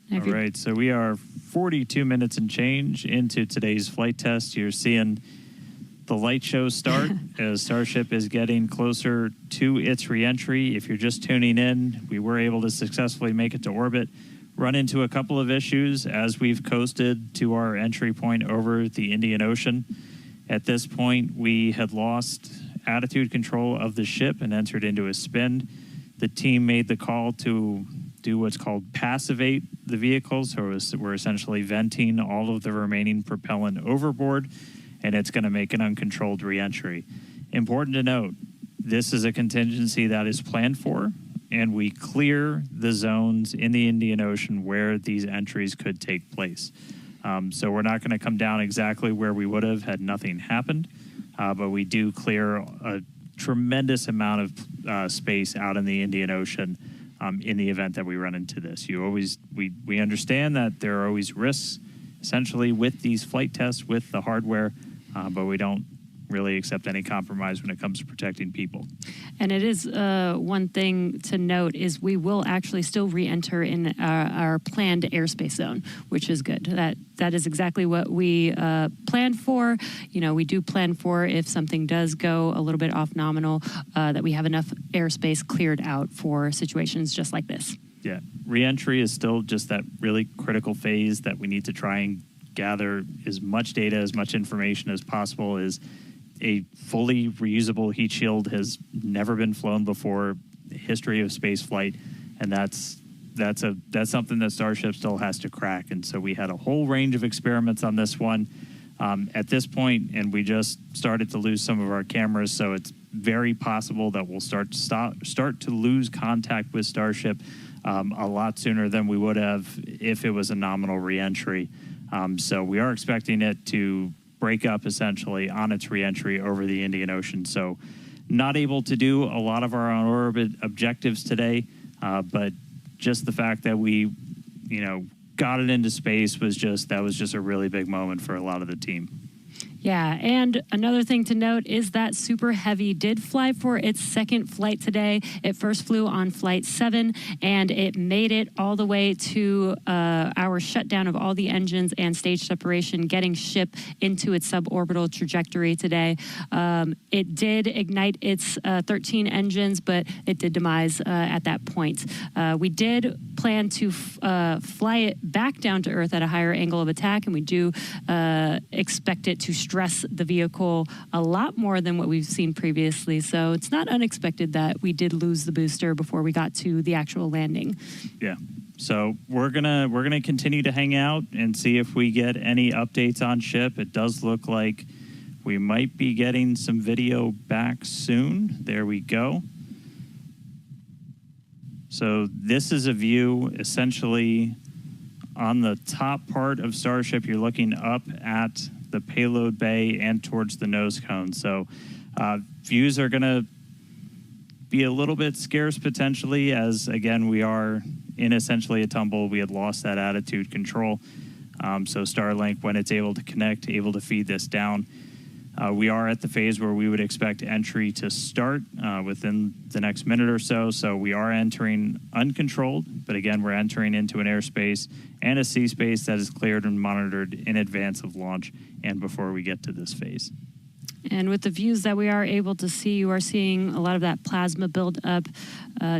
All right, so we are 42 minutes and change into today's flight test. You're seeing the light show start as Starship is getting closer to its reentry. If you're just tuning in, we were able to successfully make it to orbit, run into a couple of issues as we've coasted to our entry point over the Indian Ocean. At this point, we had lost attitude control of the ship and entered into a spin. The team made the call to do what's called passivate the vehicle, so we're essentially venting all of the remaining propellant overboard, and it's going to make an uncontrolled reentry. Important to note, this is a contingency that is planned for, and we clear the zones in the Indian Ocean where these entries could take place. So we're not going to come down exactly where we would have had nothing happened, but we do clear a tremendous amount of space out in the Indian Ocean in the event that we run into this. We understand that there are always risks, essentially, with these flight tests, with the hardware, but we don't really accept any compromise when it comes to protecting people. And it is one thing to note is we will actually still re-enter in our planned airspace zone, which is good. That is exactly what we planned for. You know, we do plan for if something does go a little bit off nominal, that we have enough airspace cleared out for situations just like this. Yeah, re-entry is still just that really critical phase that we need to try and gather as much data, as much information as possible. Is a fully reusable heat shield has never been flown before in the history of space flight, and that's something that Starship still has to crack. And so we had a whole range of experiments on this one at this point, and we just started to lose some of our cameras, so it's very possible that we'll start to lose contact with Starship a lot sooner than we would have if it was a nominal reentry. So we are expecting it to break up essentially on its reentry over the Indian Ocean. So not able to do a lot of our on-orbit objectives today, but just the fact that we, got it into space was just a really big moment for a lot of the team. Yeah, and another thing to note is that Super Heavy did fly for its second flight today. It first flew on Flight 7, and it made it all the way to our shutdown of all the engines and stage separation, getting ship into its suborbital trajectory today. It did ignite its 13 engines, but it did demise at that point. We did plan to fly it back down to Earth at a higher angle of attack, and we do expect it to stress the vehicle a lot more than what we've seen previously. So it's not unexpected that we did lose the booster before we got to the actual landing. Yeah. So we're gonna continue to hang out and see if we get any updates on ship. It does look like we might be getting some video back soon. There we go. So this is a view essentially on the top part of Starship. You're looking up at the payload bay and towards the nose cone. So views are going to be a little bit scarce potentially, as again we are in essentially a tumble. We had lost that attitude control. So Starlink, when it's able to connect, able to feed this down. We are at the phase where we would expect entry to start within the next minute or so. So we are entering uncontrolled, but again, we're entering into an airspace and a sea space that is cleared and monitored in advance of launch and before we get to this phase. And with the views that we are able to see, you are seeing a lot of that plasma build up.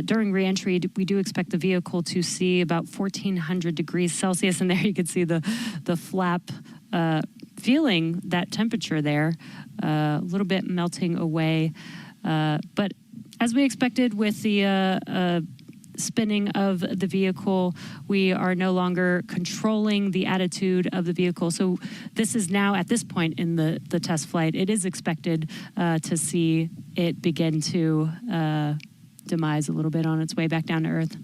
During reentry, we do expect the vehicle to see about 1,400 degrees Celsius, and there you can see the flap feeling that temperature there, a little bit melting away. But as we expected with the spinning of the vehicle, we are no longer controlling the attitude of the vehicle. So this is now, at this point in the test flight, it is expected to see it begin to demise a little bit on its way back down to Earth.